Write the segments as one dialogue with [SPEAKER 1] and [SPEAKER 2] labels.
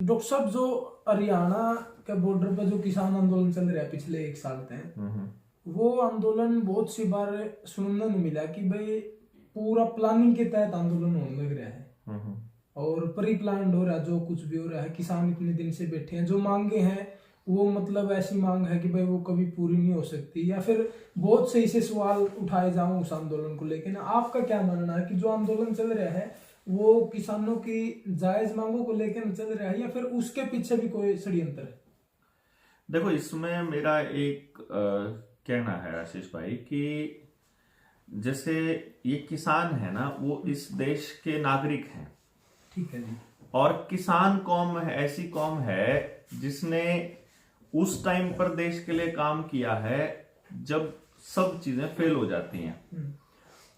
[SPEAKER 1] Doctor साहब, जो हरियाणा के बॉर्डर पे जो किसान आंदोलन चल रहा है पिछले 1 साल से, वो आंदोलन बहुत सी बार सुनने को मिला कि भाई पूरा प्लानिंग के तहत आंदोलन होने लग रहा है और प्री प्लान हो रहा है। जो कुछ भी हो रहा है, किसान इतने दिन से बैठे हैं, जो मांगे हैं वो मतलब ऐसी मांग है कि भाई वो कभी पूरी नहीं हो सकती, या फिर बहुत से ऐसे सवाल उठाए जाऊं उस आंदोलन को लेकर। आपका क्या मानना है कि जो आंदोलन चल रहा है वो किसानों की जायज मांगों को लेकर चल रहा है, या फिर उसके पीछे भी कोई षड्यंत्र है?
[SPEAKER 2] देखो, इसमें मेरा एक कहना है आशीष भाई कि जैसे ये किसान है ना, वो इस देश के नागरिक हैं।
[SPEAKER 1] ठीक है जी।
[SPEAKER 2] और किसान कौम ऐसी कौम है जिसने उस टाइम पर देश के लिए काम किया है जब सब चीजें फेल हो जाती हैं।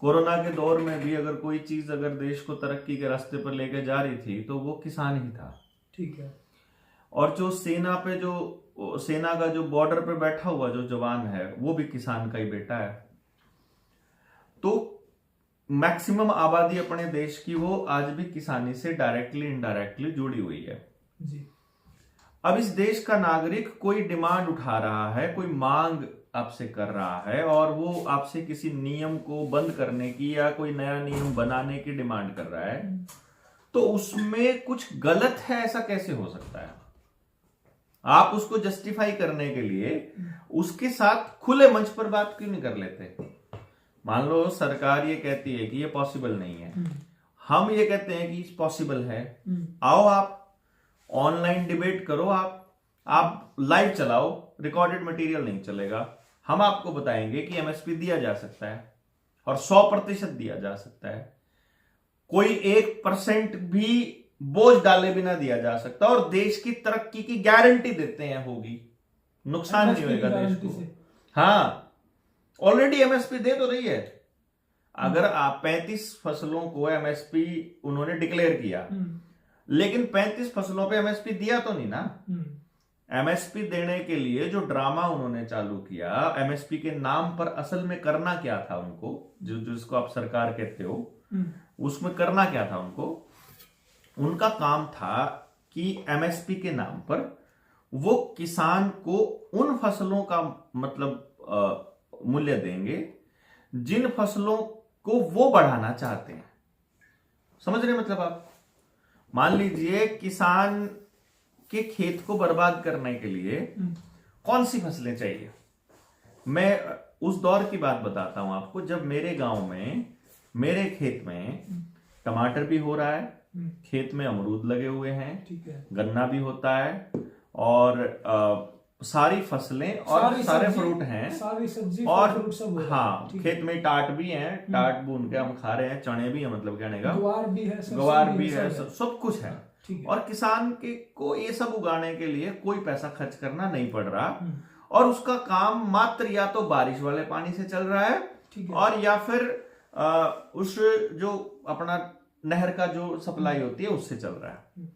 [SPEAKER 2] कोरोना के दौर में भी अगर कोई चीज अगर देश को तरक्की के रास्ते पर लेकर जा रही थी तो वो किसान ही था।
[SPEAKER 1] ठीक है।
[SPEAKER 2] और जो सेना का जो बॉर्डर पे बैठा हुआ जो जवान है वो भी किसान का ही बेटा है। तो मैक्सिमम आबादी अपने देश की वो आज भी किसानी से डायरेक्टली इनडायरेक्टली जुड़ी हुई है
[SPEAKER 1] जी।
[SPEAKER 2] अब इस देश का नागरिक कोई डिमांड उठा रहा है, कोई मांग आपसे कर रहा है और वो आपसे किसी नियम को बंद करने की या कोई नया नियम बनाने की डिमांड कर रहा है, तो उसमें कुछ गलत है ऐसा कैसे हो सकता है? आप उसको जस्टिफाई करने के लिए उसके साथ खुले मंच पर बात क्यों नहीं कर लेते? मान लो सरकार ये कहती है कि ये पॉसिबल नहीं है, हम ये कहते हैं कि पॉसिबल है। आओ, आप ऑनलाइन डिबेट करो, आप लाइव चलाओ, रिकॉर्डेड मटेरियल नहीं चलेगा। हम आपको बताएंगे कि एमएसपी दिया जा सकता है और 100% दिया जा सकता है। कोई 1% भी बोझ डाले बिना दिया जा सकता और देश की तरक्की की गारंटी देते हैं होगी, नुकसान नहीं होगा देश को। हाँ, ऑलरेडी एमएसपी दे तो रही है। अगर आप 35 फसलों को एमएसपी उन्होंने डिक्लेयर किया, लेकिन 35 फसलों पे एमएसपी दिया तो नहीं ना। एमएसपी देने के लिए जो ड्रामा उन्होंने चालू किया, एमएसपी के नाम पर असल में करना क्या था उनको, जिसको आप सरकार कहते हो, उसमें करना क्या था उनको? उनका काम था कि एमएसपी के नाम पर वो किसान को उन फसलों का मतलब मूल्य देंगे जिन फसलों को वो बढ़ाना चाहते हैं। समझ रहे मतलब आप? मान लीजिए किसान के खेत को बर्बाद करने के लिए कौन सी फसलें चाहिए। मैं उस दौर की बात बताता हूं आपको जब मेरे गांव में, मेरे खेत में टमाटर भी हो रहा है, खेत में अमरूद लगे हुए हैं, ठीक है, गन्ना भी होता है और सारी फसलें और सारे फ्रूट हैं, सारी सब्जी और फ्रूट सब। हाँ, खेत में टाट भी है, टाट भून के हम खा रहे हैं, चने भी है, मतलब कहने का गवार भी है, सब कुछ है। और किसान को ये सब उगाने के लिए कोई पैसा खर्च करना नहीं पड़ रहा और उसका काम मात्र या तो बारिश वाले पानी से चल रहा है और या फिर उस जो अपना नहर का जो सप्लाई होती है उससे चल रहा है।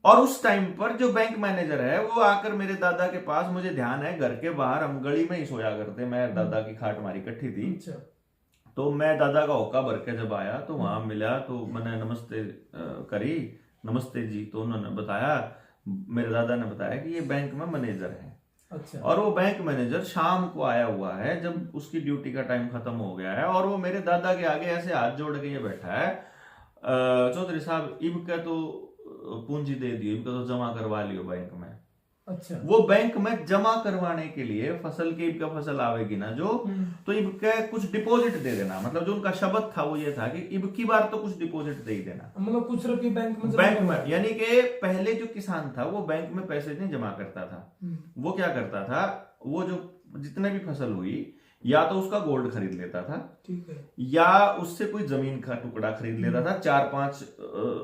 [SPEAKER 2] और उस टाइम पर जो बैंक मैनेजर है वो आकर मेरे दादा के पास, मुझे ध्यान है घर के बाहर हम गली में ही सोया करते, मैं दादा की खाट मारी इकट्ठी थी। तो मैं दादा का होका भर के जब आया तो वहां मिला तो मैंने नमस्ते करी, नमस्ते जी। तो उन्होंने बताया, मेरे दादा ने बताया कि ये बैंक में मैनेजर है। अच्छा। और वो बैंक मैनेजर शाम को आया हुआ है जब उसकी ड्यूटी का टाइम खत्म हो गया है और वो मेरे दादा के आगे ऐसे हाथ जोड़ के ये बैठा है, चौधरी साहब इनका तो पूंजी दे दियो, इनका तो जमा करवा लियो बैंक में। अच्छा। वो बैंक में जमा करवाने के लिए फसल की इनका फसल आवेगी ना जो, तो इनका कुछ डिपॉजिट दे देना। मतलब जो उनका शब्द था वो ये था कि इब की बार तो कुछ डिपॉजिट दे ही देना, मतलब कुछ रुपये बैंक में। यानी कि पहले जो किसान था वो बैंक में पैसे नहीं जमा करता था, वो क्या करता था, वो जो जितने भी फसल हुई या तो उसका गोल्ड खरीद लेता था, ठीक है, या उससे कोई जमीन का टुकड़ा खरीद लेता था। 4-5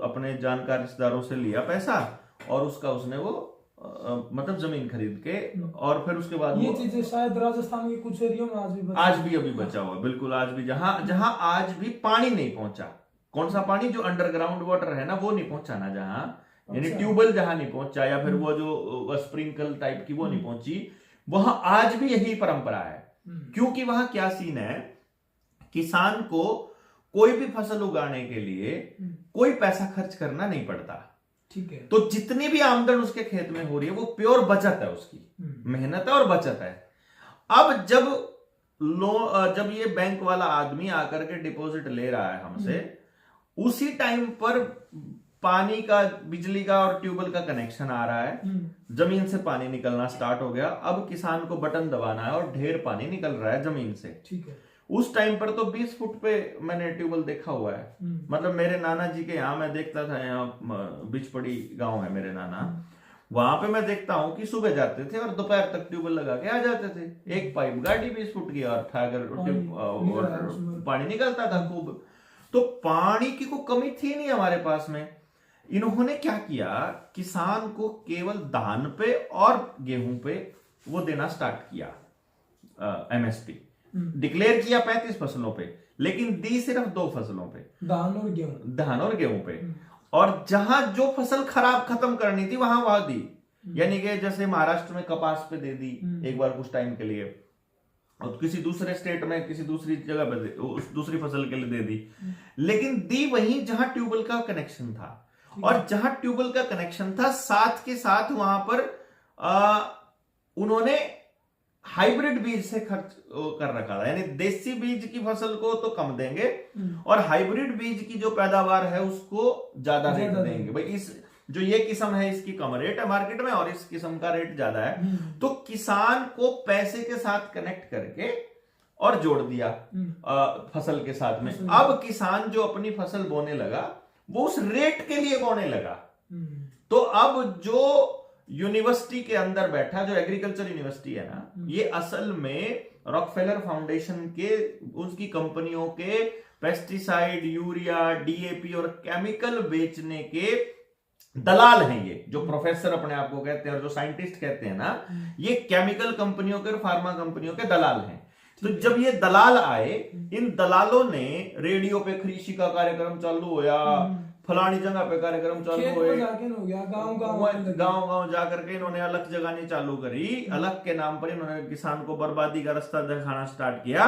[SPEAKER 2] अपने जानकार रिश्तेदारों से लिया पैसा और उसका उसने वो मतलब जमीन खरीद के, और फिर उसके बाद
[SPEAKER 1] ये चीजें शायद राजस्थान के कुछ एरिया में आज भी
[SPEAKER 2] अभी बचा हुआ है। बिल्कुल, आज भी जहां आज भी पानी नहीं पहुंचा। कौन सा पानी? जो अंडरग्राउंड वाटर है ना वो नहीं पहुंचा ना, जहां यानी ट्यूबवेल जहां नहीं पहुंचा या फिर वो जो स्प्रिंकल टाइप की वो नहीं पहुंची, वहां आज भी यही परंपरा है। क्योंकि वहां क्या सीन है, किसान को कोई भी फसल उगाने के लिए कोई पैसा खर्च करना नहीं पड़ता।
[SPEAKER 1] ठीक है।
[SPEAKER 2] तो जितनी भी आमदन उसके खेत में हो रही है वो प्योर बचत है, उसकी मेहनत है और बचत है। अब जब ये बैंक वाला आदमी आकर के डिपॉजिट ले रहा है हमसे, उसी टाइम पर पानी का, बिजली का और ट्यूबवेल का कनेक्शन आ रहा है, जमीन से पानी निकलना स्टार्ट हो गया। अब किसान को बटन दबाना है और ढेर पानी निकल रहा है जमीन से।
[SPEAKER 1] ठीक है।
[SPEAKER 2] उस टाइम पर तो 20 फुट पे मैंने ट्यूबवेल देखा हुआ है। मतलब मेरे नाना जी के यहाँ मैं देखता था, यहाँ बिचपड़ी गांव है मेरे नाना, वहां पे मैं देखता हूँ कि सुबह जाते थे और दोपहर तक ट्यूबवेल लगा के आ जाते थे। एक पाइप गाड़ी 20 फुट की और था, अगर पानी निकलता था खूब। तो पानी की कोई कमी थी नहीं हमारे पास में। इन्होंने क्या किया, किसान को केवल धान पे और गेहूं पे वो देना स्टार्ट किया, एमएसपी डिक्लेयर किया 35 फसलों पे, लेकिन दी सिर्फ 2 फसलों पे, धान और गेहूं पे। और जहां जो फसल खराब खत्म करनी थी वहां दी। यानी कि जैसे महाराष्ट्र में कपास पे दे दी एक बार कुछ टाइम के लिए, और किसी दूसरे स्टेट में किसी दूसरी जगह पे उस दूसरी फसल के लिए दे दी, लेकिन दी वहीं जहां ट्यूबवेल का कनेक्शन था। और जहां ट्यूबवेल का कनेक्शन था, साथ के साथ वहां पर उन्होंने हाइब्रिड बीज से खर्च कर रखा था। यानी देसी बीज की फसल को तो कम देंगे और हाइब्रिड बीज की जो पैदावार है उसको ज्यादा रेट देंगे। भाई इस जो ये किस्म है इसकी कम रेट है मार्केट में और इस किस्म का रेट ज्यादा है। तो किसान को पैसे के साथ कनेक्ट करके और जोड़ दिया फसल के साथ में। अब किसान जो अपनी फसल बोने लगा वो उस रेट के लिए बोने लगा। तो अब जो यूनिवर्सिटी के अंदर बैठा, जो एग्रीकल्चर यूनिवर्सिटी है ना, ये असल में रॉकफेलर फाउंडेशन के, उसकी कंपनियों के पेस्टिसाइड, यूरिया, डीएपी और केमिकल बेचने के दलाल हैं। ये जो प्रोफेसर अपने आप को कहते हैं और जो साइंटिस्ट कहते हैं ना, ये केमिकल कंपनियों के और फार्मा कंपनियों के दलाल हैं। तो जब ये दलाल आए, इन दलालों ने रेडियो पे कृषि का कार्यक्रम चालू होया, फलानी जगह पे कार्यक्रम चालू हुए, गांव गांव जाकर के इन्होंने अलग जगानी चालू करी। अलग के नाम पर इन्होंने किसान को बर्बादी का रास्ता दिखाना स्टार्ट किया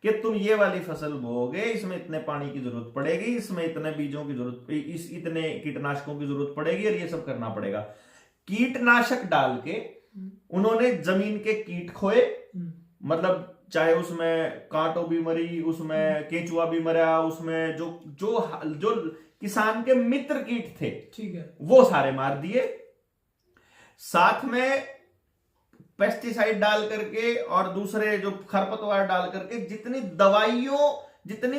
[SPEAKER 2] कि तुम ये वाली फसल बोओगे, इसमें इतने पानी की जरूरत पड़ेगी, इसमें इतने बीजों की जरूरत, इतने कीटनाशकों की जरूरत पड़ेगी और ये सब करना पड़ेगा। कीटनाशक डाल के उन्होंने जमीन के कीट खोए, मतलब चाहे उसमें कांटो भी मरी, उसमें केंचुआ भी मरा, उसमें जो जो जो किसान के मित्र कीट थे,
[SPEAKER 1] ठीक है,
[SPEAKER 2] वो सारे मार दिए। साथ में पेस्टिसाइड डाल करके और दूसरे जो खरपतवार डाल करके जितनी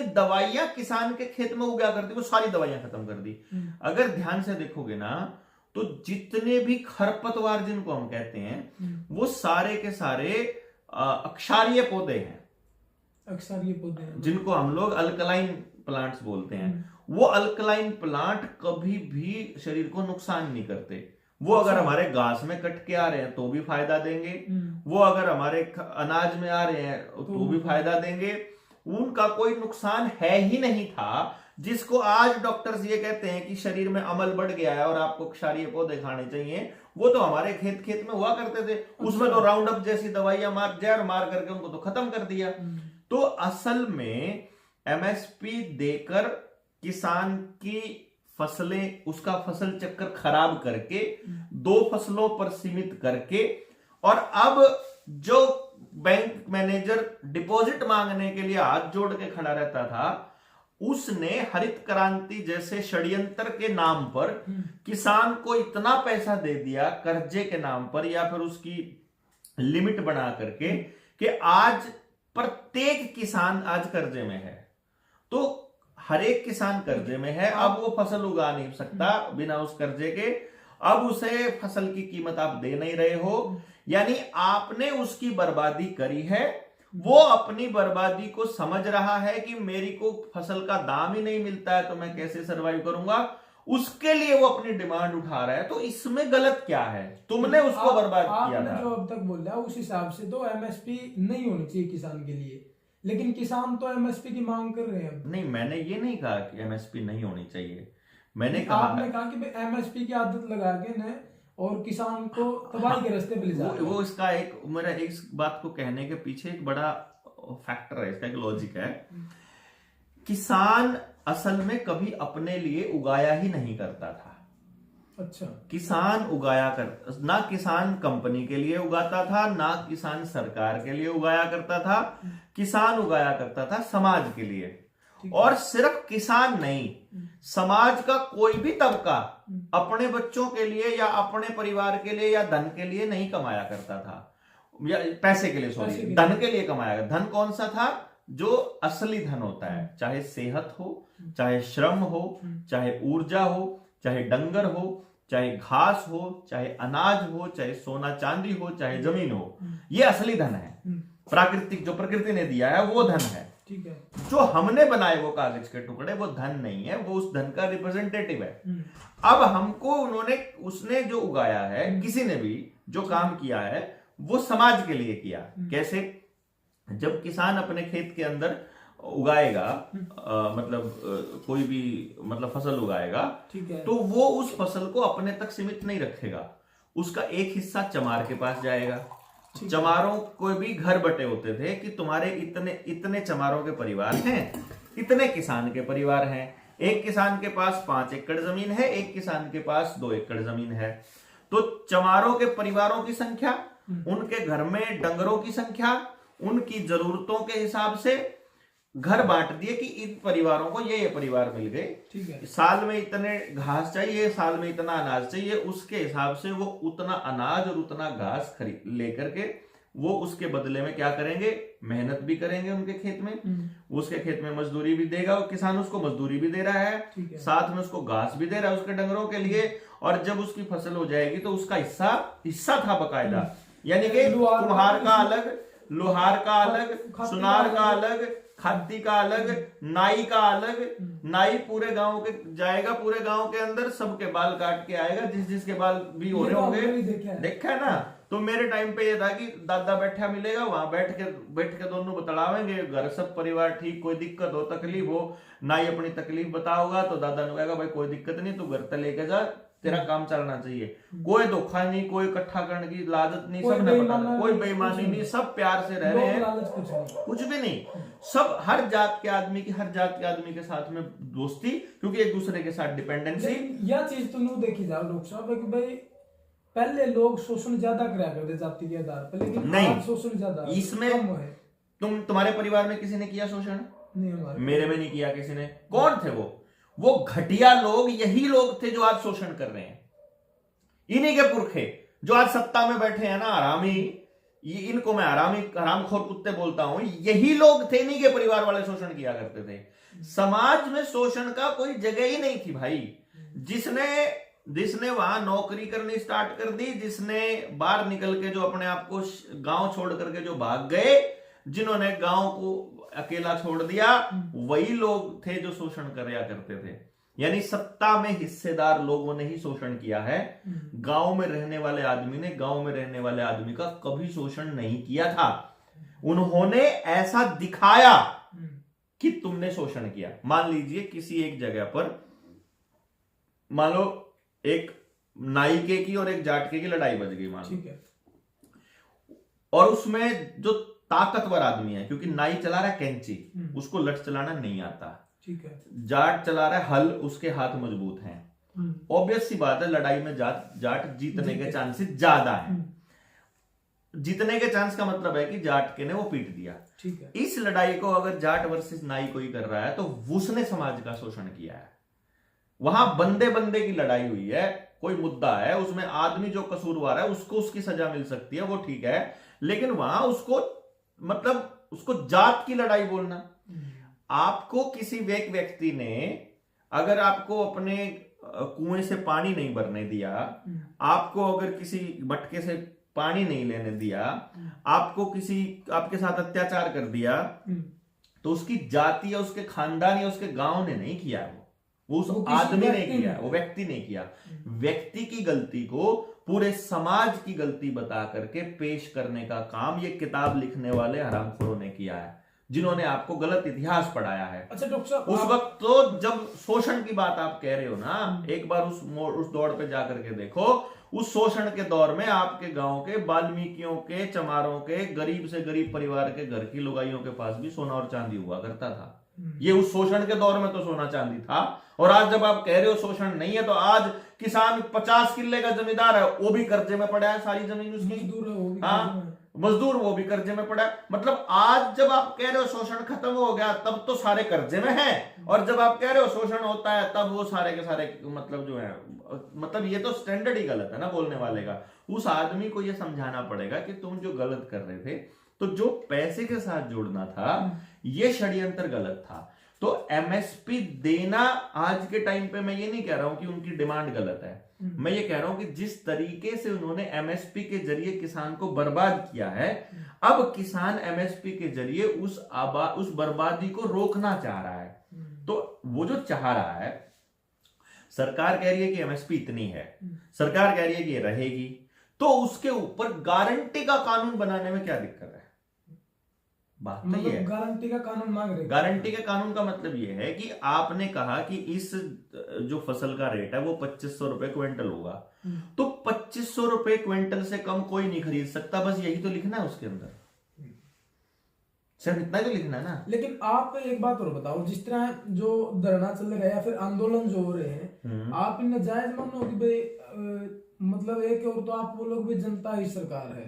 [SPEAKER 2] दवाइयां किसान के खेत में उगा करती वो सारी दवाइयां खत्म कर दी। अगर ध्यान से देखोगे ना तो जितने भी खरपतवार जिनको हम कहते हैं वो सारे के सारे अक्षारीय पौधे हैं।
[SPEAKER 1] अक्षारीय पौधे हैं
[SPEAKER 2] जिनको हम लोग अल्कलाइन प्लांट्स बोलते हैं। वो अल्कलाइन प्लांट कभी भी शरीर को नुकसान नहीं करते। वो अगर हमारे घास में कट के आ रहे हैं तो भी फायदा देंगे, वो अगर हमारे अनाज में आ रहे हैं तो भी फायदा देंगे। उनका कोई नुकसान है ही नहीं था। जिसको आज डॉक्टर्स ये कहते हैं कि शरीर में अमल बढ़ गया है और आपको क्षारीय पौधे खाने चाहिए, वो तो हमारे खेत खेत में हुआ करते थे। उसमें तो राउंड अप जैसी दवाइयां जहर मार करके उनको तो खत्म कर दिया। तो असल में एमएसपी देकर किसान की फसलें, उसका फसल चक्कर खराब करके 2 फसलों पर सीमित करके, और अब जो बैंक मैनेजर डिपॉजिट मांगने के लिए हाथ जोड़ के खड़ा रहता था, उसने हरित क्रांति जैसे षड्यंत्र के नाम पर किसान को इतना पैसा दे दिया कर्जे के नाम पर, या फिर उसकी लिमिट बना करके, कि आज प्रत्येक किसान आज कर्जे में है। तो हर एक किसान कर्जे में है। अब वो फसल उगा नहीं सकता बिना उस कर्जे के। अब उसे फसल की कीमत आप दे नहीं रहे हो, यानी आपने उसकी बर्बादी करी है। वो अपनी बर्बादी को समझ रहा है कि मेरी को फसल का दाम ही नहीं मिलता है तो मैं कैसे सरवाइव करूंगा, उसके लिए वो अपनी डिमांड उठा रहा है। तो इसमें गलत क्या है? तुमने उसको बर्बाद किया था।
[SPEAKER 1] जो अब तक बोला उस हिसाब से तो एमएसपी नहीं होनी चाहिए किसान के लिए, लेकिन किसान तो एमएसपी की मांग कर रहे हैं।
[SPEAKER 2] नहीं, मैंने ये नहीं कहा कि एमएसपी नहीं होनी चाहिए। मैंने कहा,
[SPEAKER 1] आपने कहा कि एमएसपी की आदत लगा के न और किसान को तबाही के रास्ते पे ले जा रहे हैं।
[SPEAKER 2] वो इसका एक, मेरा इस बात को कहने के पीछे एक बड़ा फैक्टर है, इसका एक लॉजिक है। किसान असल में कभी अपने लिए उगाया ही नहीं करता था।
[SPEAKER 1] अच्छा।
[SPEAKER 2] किसान उगाया कर, ना किसान कंपनी के लिए उगाता था, ना किसान सरकार के लिए उगाया करता था, किसान उगाया करता था समाज के लिए। और सिर्फ किसान नहीं, समाज का कोई भी तबका अपने बच्चों के लिए या अपने परिवार के लिए या धन के लिए नहीं कमाया करता था, या पैसे के लिए, सॉरी, धन के लिए कमाया। धन कौन सा था? जो असली धन होता है, चाहे सेहत हो, चाहे श्रम हो, चाहे ऊर्जा हो, चाहे डंगर हो, चाहे घास हो, चाहे अनाज हो, चाहे सोना चांदी हो, चाहे जमीन हो, ये असली धन है। प्राकृतिक, जो प्रकृति ने दिया है वो धन है।
[SPEAKER 1] ठीक है।
[SPEAKER 2] जो हमने बनाए वो कागज के टुकड़े, वो धन नहीं है, वो उस धन का रिप्रेजेंटेटिव है। अब हमको उसने जो उगाया है, किसी ने भी जो काम किया है वो समाज के लिए किया। कैसे? जब किसान अपने खेत के अंदर उगाएगा, कोई भी फसल उगाएगा, तो वो उस फसल को अपने तक सीमित नहीं रखेगा, उसका एक हिस्सा चमार के पास जाएगा। चमारों को भी घर बटे होते थे कि तुम्हारे इतने इतने चमारों के परिवार हैं, इतने किसान के परिवार हैं। एक किसान के पास 5 एकड़ जमीन है, एक किसान के पास 2 एकड़ जमीन है। तो चमारों के परिवारों की संख्या, उनके घर में डंगरों की संख्या, उनकी जरूरतों के हिसाब से घर बांट दिए कि इन परिवारों को ये परिवार मिल गए।
[SPEAKER 1] ठीक है।
[SPEAKER 2] साल में इतने घास चाहिए, साल में इतना अनाज चाहिए, उसके हिसाब से वो उतना अनाज और उतना घास खरीद लेकर के वो उसके बदले में क्या करेंगे? मेहनत भी करेंगे उनके खेत में, उसके खेत में मजदूरी भी देगा, और किसान उसको मजदूरी भी दे रहा है, साथ में उसको घास भी दे रहा है उसके डंगरों के लिए। और जब उसकी फसल हो जाएगी तो उसका हिस्सा था बकायदा, यानी कि कुम्हार का अलग, लोहार का अलग, सुनार का अलग, खादी का अलग, नाई का अलग। नाई पूरे गांव के जाएगा, पूरे गांव के अंदर सबके बाल काट के आएगा, जिसके बाल भी हो रहे होंगे, देखा है ना। तो मेरे टाइम पे ये था कि दादा बैठा मिलेगा, वहां बैठ के दोनों बतलावेंगे, घर सब परिवार ठीक, कोई दिक्कत हो, तकलीफ हो, नाई अपनी तकलीफ बताओगा तो दादा ने कहेगा भाई कोई दिक्कत नहीं, तू घर तक लेके जा, तेरा काम चलना चाहिए। कोई धोखा नहीं, कोई इकट्ठा करने की लालच नहीं, सबने पता, कोई बेईमानी नहीं, सब प्यार से रह रहे हैं, कुछ भी नहीं। सब हर जात के आदमी के साथ में दोस्ती, क्योंकि एक दूसरे के साथ डिपेंडेंसी।
[SPEAKER 1] यह चीज तो नहीं देखी जाओ डॉक्टर साहब कि भाई पहले लोग शोषण ज्यादा कराया करते जाति के आधार पर, लेकिन
[SPEAKER 2] नहीं,
[SPEAKER 1] शोषण ज्यादा
[SPEAKER 2] इसमें तुम्हारे परिवार में किसी ने किया शोषण?
[SPEAKER 1] नहीं,
[SPEAKER 2] मेरे में नहीं किया किसी ने। कौन थे वो घटिया लोग, यही लोग थे जो आज शोषण कर रहे हैं। इन्हीं के पुरखे जो आज सत्ता में बैठे हैं ना, हरामी, इनको मैं हरामखोर कुत्ते बोलता हूं, यही लोग थे, इन्हीं के परिवार वाले शोषण किया करते थे। समाज में शोषण का कोई जगह ही नहीं थी भाई। जिसने वहां नौकरी करनी स्टार्ट कर दी, जिसने बाहर निकल के जो अपने आप को गांव छोड़ करके जो भाग गए, जिन्होंने गांव को अकेला छोड़ दिया, वही लोग थे जो शोषण करया करते थे। यानी सत्ता में हिस्सेदार लोगों ने ही शोषण किया है। गांव में रहने वाले आदमी ने गांव में रहने वाले आदमी का कभी शोषण नहीं किया था। उन्होंने ऐसा दिखाया कि तुमने शोषण किया। मान लीजिए किसी एक जगह पर, मान लो एक नाइके की और एक जाटके की लड़ाई बच गई, मान लो,
[SPEAKER 1] ठीक है,
[SPEAKER 2] और उसमें जो ताकतवर आदमी है, क्योंकि नाई चला रहा है कैंची, उसको लठ चलाना नहीं आता,
[SPEAKER 1] ठीक है,
[SPEAKER 2] जाट चला रहा है हल, उसके हाथ मजबूत हैं, ऑब्वियस सी बात है लड़ाई में जाट जीतने के चांसेस ज्यादा हैं। जीतने के चांस का मतलब है कि जाट के ने वो पीट दिया।
[SPEAKER 1] ठीक है।
[SPEAKER 2] इस लड़ाई को अगर जाट वर्सेस नाई कोई कर रहा है तो उसने समाज का शोषण किया है। वहां बंदे बंदे की लड़ाई हुई है, कोई मुद्दा है, उसमें आदमी जो कसूरवार है उसको उसकी सजा मिल सकती है, वो ठीक है, लेकिन वहां उसको जात की लड़ाई बोलना। आपको किसी व्यक्ति ने अगर आपको अपने कुएं से पानी नहीं भरने दिया, आपको अगर किसी मटके से पानी नहीं लेने दिया, आपको आपके साथ अत्याचार कर दिया, तो उसकी जाति या उसके खानदान या उसके गांव ने नहीं किया, वो उस आदमी ने किया, वो व्यक्ति ने किया। व्यक्ति की गलती को पूरे समाज की गलती बता करके पेश करने का काम ये किताब लिखने वाले हरामखोरों ने किया है, जिन्होंने आपको गलत इतिहास पढ़ाया है।
[SPEAKER 1] अच्छा डॉक्टर साहब,
[SPEAKER 2] उस वक्त तो जब शोषण की बात आप कह रहे हो ना, एक बार उस दौड़ पे जाकर के देखो, उस शोषण के दौर में आपके गांव के वाल्मीकियों के, चमारों के, गरीब से गरीब परिवार के घर की लुगाइयों के पास भी सोना और चांदी हुआ करता था। ये उस शोषण के दौर में तो सोना चांदी था, और आज जब आप कह रहे हो शोषण नहीं है, तो आज किसान 50 किल्ले का जमींदार है, वो भी कर्जे में पड़ा है, सारी जमीन उसकी,
[SPEAKER 1] मजदूर है वो भी
[SPEAKER 2] हाँ मजदूर वो भी कर्जे में पड़ा है। मतलब आज जब आप कह रहे हो शोषण खत्म हो गया, तब तो सारे कर्जे में हैं, और जब आप कह रहे हो शोषण होता है, तब वो सारे के सारे मतलब जो है, मतलब ये तो स्टैंडर्ड ही गलत है ना बोलने वाले का। उस आदमी को ये समझाना पड़ेगा कि तुम जो गलत कर रहे थे, तो जो पैसे के साथ जोड़ना था, ये षड्यंत्र गलत था। तो एमएसपी देना आज के टाइम पे, मैं ये नहीं कह रहा हूं कि उनकी डिमांड गलत है, मैं ये कह रहा हूं कि जिस तरीके से उन्होंने एमएसपी के जरिए किसान को बर्बाद किया है, अब किसान एमएसपी के जरिए उस बर्बादी को रोकना चाह रहा है। तो वो जो चाह रहा है, सरकार कह रही है कि एमएसपी इतनी है, सरकार कह रही है कि ये रहेगी, तो उसके ऊपर गारंटी का कानून बनाने में क्या दिक्कत है? बात तो ये है,
[SPEAKER 1] गारंटी का कानून मांग रहे हैं।
[SPEAKER 2] गारंटी के कानून का मतलब ये है कि आपने कहा कि इस जो फसल का रेट है वो 2500 रुपए क्विंटल होगा, तो 2500 रुपए क्विंटल से कम कोई नहीं खरीद सकता, बस यही तो लिखना है उसके अंदर, सिर्फ इतना ही तो लिखना है ना।
[SPEAKER 1] लेकिन आप एक बात और बताओ, जिस तरह जो धरना चल रहा है या फिर आंदोलन जो हो रहे हैं, आप इन्हें जायज मानो कि भाई मतलब एक और तो आप बोलोगे भाई जनता ही सरकार है,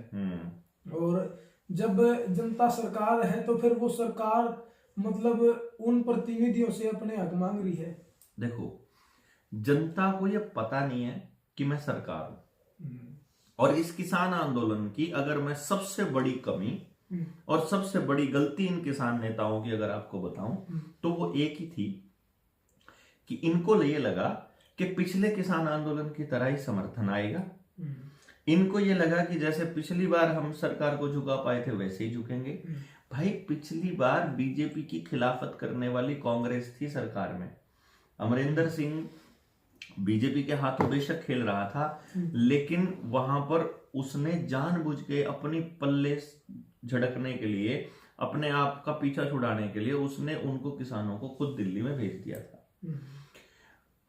[SPEAKER 1] और जब जनता सरकार है तो फिर वो सरकार मतलब उन प्रतिनिधियों से अपने हक मांग रही है।
[SPEAKER 2] देखो, जनता को ये पता नहीं है कि मैं सरकार हूं, और इस किसान आंदोलन की अगर मैं सबसे बड़ी कमी और सबसे बड़ी गलती इन किसान नेताओं की अगर आपको बताऊं, तो वो एक ही थी कि इनको ये लगा कि पिछले किसान आंदोलन की तरह ही समर्थन आएगा। इनको ये लगा कि जैसे पिछली बार हम सरकार को झुका पाए थे वैसे ही झुकेंगे। भाई, पिछली बार बीजेपी की खिलाफत करने वाली कांग्रेस थी सरकार में, अमरिंदर सिंह बीजेपी के हाथों बेशक खेल रहा था, लेकिन वहां पर उसने जानबूझ के अपनी पल्ले झड़कने के लिए, अपने आप का पीछा छुड़ाने के लिए, उसने उनको किसानों को खुद दिल्ली में भेज दिया था।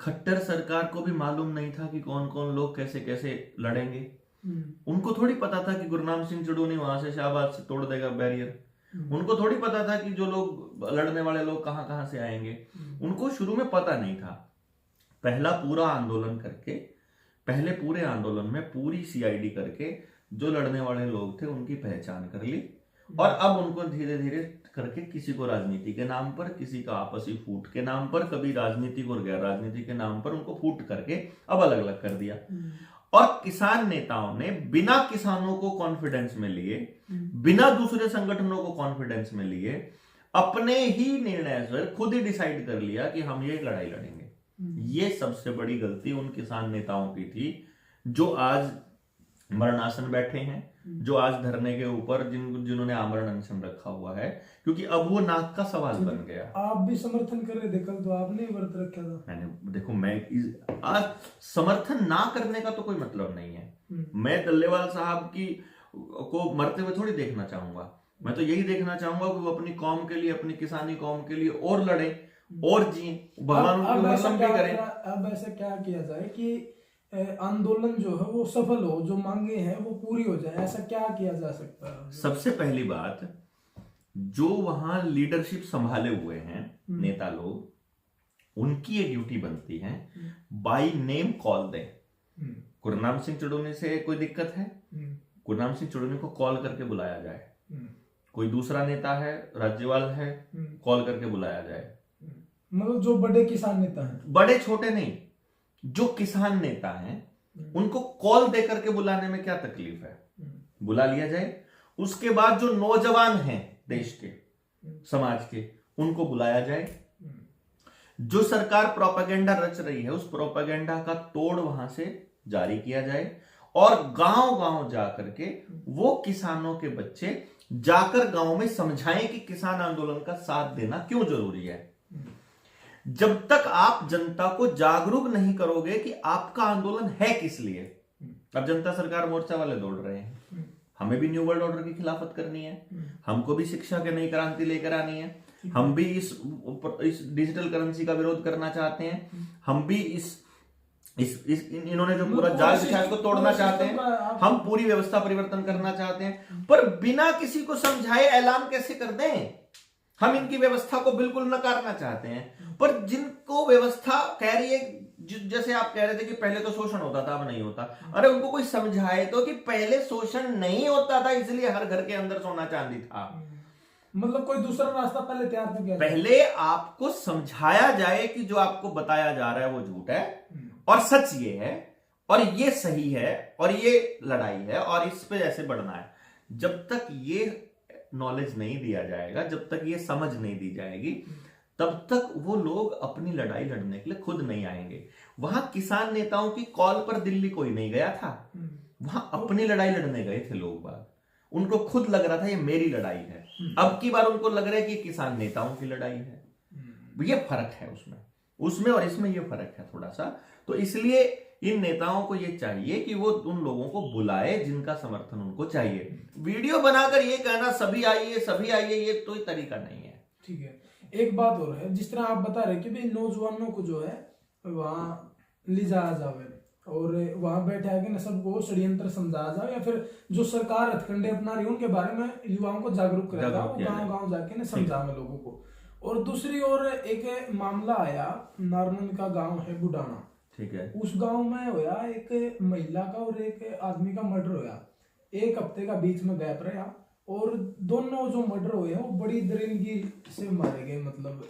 [SPEAKER 2] खट्टर सरकार को भी मालूम नहीं था कि कौन कौन लोग कैसे कैसे लड़ेंगे। उनको थोड़ी पता था कि गुरनाम सिंह चुड़ूनी वहां से शाहबाद से तोड़ देगा बैरियर। उनको थोड़ी पता था कि जो लोग लड़ने वाले लोग कहां कहां से आएंगे। उनको शुरू में पता नहीं था। पहला पूरा आंदोलन करके, पहले पूरे आंदोलन में पूरी सीआईडी करके जो लड़ने वाले लोग थे उनकी पहचान कर ली, और अब उनको धीरे धीरे करके किसी को राजनीति के नाम पर, किसी का आपसी फूट के नाम पर, कभी राजनीतिक और गैर राजनीति के नाम पर उनको फूट करके अब अलग अलग कर दिया। और किसान नेताओं ने बिना किसानों को कॉन्फिडेंस में लिए, बिना दूसरे संगठनों को कॉन्फिडेंस में लिए, अपने ही निर्णय से खुद ही डिसाइड कर लिया कि हम ये लड़ाई लड़ेंगे। ये सबसे बड़ी गलती उन किसान नेताओं की थी जो आज मरणासन बैठे हैं, जो आज धरने के ऊपर जिन्होंने आमरण अनशन रखा हुआ है, क्योंकि अब वो नाक का सवाल बन गया।
[SPEAKER 1] आप भी समर्थन कर रहे थे कल, तो आपने व्रत रखा था।
[SPEAKER 2] मैंने देखो, मैं आज समर्थन ना करने का तो कोई मतलब नहीं है। मैं डल्लेवाल साहब की को मरते हुए थोड़ी देखना चाहूंगा। मैं तो यही देखना चाहूंगा कि वो अपनी कौम के लिए, अपनी किसानी कौम के लिए और लड़े और जिए, भगवान उनको लंबी करें।
[SPEAKER 1] अब ऐसा क्या किया जाए कि आंदोलन जो है वो सफल हो, जो मांगे हैं वो पूरी हो जाए, ऐसा क्या किया जा सकता है? सबसे
[SPEAKER 2] पहली बात, जो वहां लीडरशिप संभाले हुए हैं नेता लोग, उनकी ये ड्यूटी बनती है बाय नेम कॉल दें। गुरनाम सिंह चुड़ूनी से कोई दिक्कत है, गुरनाम सिंह चुड़ूनी को कॉल करके बुलाया जाए। कोई दूसरा नेता है, राज्यपाल है, कॉल करके बुलाया जाए।
[SPEAKER 1] मतलब जो बड़े किसान नेता हैं,
[SPEAKER 2] बड़े छोटे नहीं, जो किसान नेता हैं उनको कॉल देकर के बुलाने में क्या तकलीफ है? बुला लिया जाए। उसके बाद जो नौजवान हैं देश के, समाज के, उनको बुलाया जाए। जो सरकार प्रोपेगेंडा रच रही है, उस प्रोपेगेंडा का तोड़ वहां से जारी किया जाए, और गांव गांव जाकर के वो किसानों के बच्चे जाकर गांव में समझाएं कि किसान आंदोलन का साथ देना क्यों जरूरी है। जब तक आप जनता को जागरूक नहीं करोगे कि आपका आंदोलन है किस लिए। अब जनता सरकार मोर्चा वाले दौड़ रहे हैं, हमें भी न्यू वर्ल्ड ऑर्डर की खिलाफत करनी है, हमको भी शिक्षा की नई क्रांति लेकर आनी है, हम भी इस डिजिटल करेंसी का विरोध करना चाहते हैं, हम भी इन्होंने जो पूरा जाल बिछाया उसको तोड़ना चाहते हैं, हम पूरी व्यवस्था परिवर्तन करना चाहते हैं। पर बिना किसी को समझाए ऐलान कैसे कर दें? हम इनकी व्यवस्था को बिल्कुल नकारना चाहते हैं, पर जिनको व्यवस्था कह रही है, जैसे आप कह रहे थे कि पहले तो शोषण होता था, अब नहीं होता। अरे उनको कोई समझाए तो कि पहले शोषण नहीं होता था, इसलिए हर घर के अंदर सोना चांदी था।
[SPEAKER 1] मतलब कोई दूसरा रास्ता पहले तैयार तो किया,
[SPEAKER 2] पहले आपको समझाया जाए कि जो आपको बताया जा रहा है वो झूठ है और सच ये है और ये सही है और ये लड़ाई है और इस पे ऐसे बढ़ना है। जब तक ये नॉलेज नहीं दिया जाएगा, जब तक ये समझ नहीं दी जाएगी, तब तक वो लोग अपनी लड़ाई लड़ने के लिए खुद नहीं आएंगे। वहां किसान नेताओं की कॉल पर दिल्ली कोई नहीं गया था, वहां अपनी लड़ाई लड़ने गए थे लोग बाग। उनको खुद लग रहा था ये मेरी लड़ाई है। अब की बार उनको लग रहा है कि किसान नेताओं की लड़ाई है। ये फर्क है उसमें और इसमें ये फर्क है थोड़ा सा। तो इसलिए इन नेताओं को ये चाहिए कि वो उन लोगों को बुलाए जिनका समर्थन उनको चाहिए। वीडियो बनाकर ये कहना सभी आइए, ये तो तरीका नहीं है।
[SPEAKER 1] ठीक है, एक बात और है, जिस तरह आप बता रहे कि भाई नौजवानों को जो है वहां ले जाया जावे और वहां बैठे आके न सबको षड्यंत्र समझाया जाए, या फिर जो सरकार हथकंडे अपना रही है उनके बारे में युवाओं को जागरूक कराया जाए, गाँव जाके न समझावे लोगों को। और दूसरी ओर एक मामला आया, नारनंद का गांव है बुडाना,
[SPEAKER 2] ठीक है,
[SPEAKER 1] उस गांव में होया एक महिला का और एक आदमी का मर्डर होया। 1 हफ्ते का बीच में गैप रहा और दोनों जो मर्डर हुए हैं वो बड़ी दरिंदगी से मारे गए, मतलब।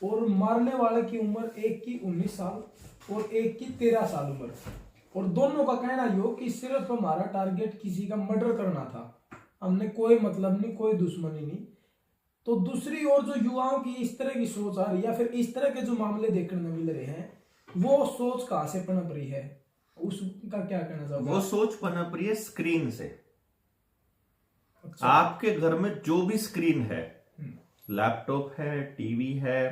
[SPEAKER 1] और मारने वाले की उम्र एक की 19 साल और एक की 13 साल उम्र। और दोनों का कहना यो कि सिर्फ हमारा टारगेट किसी का मर्डर करना था, हमने कोई मतलब नहीं, कोई दुश्मनी नहीं। तो दूसरी ओर जो युवाओं की इस तरह की सोच आ रही है, या फिर इस तरह के जो मामले देखने मिल रहे हैं, वो सोच कहां से पनप रही है, उसका क्या कहना चाहोगे?
[SPEAKER 2] वो सोच पनप रही है स्क्रीन से। अच्छा। आपके घर में जो भी स्क्रीन है, लैपटॉप है, टीवी है,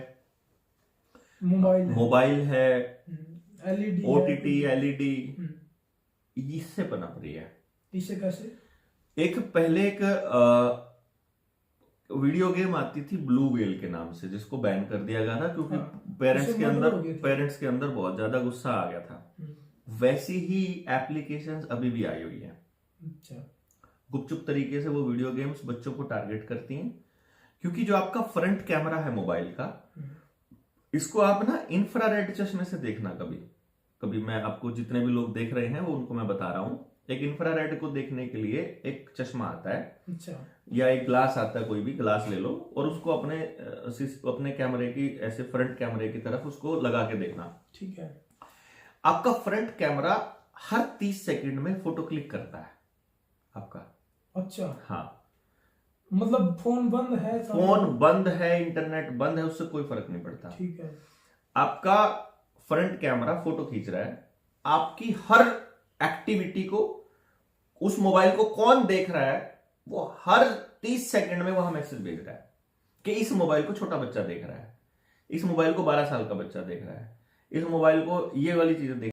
[SPEAKER 2] मोबाइल है,
[SPEAKER 1] एलईडी,
[SPEAKER 2] ओटीटी, एलईडी, इससे पनप रही है।
[SPEAKER 1] इससे कैसे?
[SPEAKER 2] एक पहले एक वीडियो गेम आती थी ब्लू व्हेल के नाम से, जिसको बैन कर दिया गया था क्योंकि पेरेंट्स के अंदर बहुत ज्यादा गुस्सा आ गया था। वैसी ही एप्लीकेशंस अभी भी आई हुई है।
[SPEAKER 1] अच्छा।
[SPEAKER 2] गुपचुप तरीके से वो वीडियो गेम्स बच्चों को टारगेट करती हैं, क्योंकि जो आपका फ्रंट कैमरा है मोबाइल का, इसको आप ना इंफ्रारेड चश्मे से देखना। कभी मैं आपको जितने भी लोग देख रहे हैं वो उनको मैं बता रहा हूं, एक इंफ्रारेड को देखने के लिए एक चश्मा आता है।
[SPEAKER 1] अच्छा।
[SPEAKER 2] या एक ग्लास आता है, कोई भी ग्लास ले लो और उसको अपने कैमरे की ऐसे फ्रंट कैमरे की तरफ उसको लगा के देखना।
[SPEAKER 1] ठीक है।
[SPEAKER 2] आपका फ्रंट कैमरा हर 30 सेकंड में फोटो क्लिक करता है आपका।
[SPEAKER 1] अच्छा।
[SPEAKER 2] हाँ,
[SPEAKER 1] मतलब फोन बंद है,
[SPEAKER 2] इंटरनेट बंद है, उससे कोई फर्क नहीं पड़ता।
[SPEAKER 1] ठीक है।
[SPEAKER 2] आपका फ्रंट कैमरा फोटो खींच रहा है, आपकी हर एक्टिविटी को, उस मोबाइल को कौन देख रहा है वो हर 30 सेकंड में वहां मैसेज भेज रहा है कि इस मोबाइल को छोटा बच्चा देख रहा है, इस मोबाइल को 12 साल का बच्चा देख रहा है, इस मोबाइल को ये वाली चीजें देख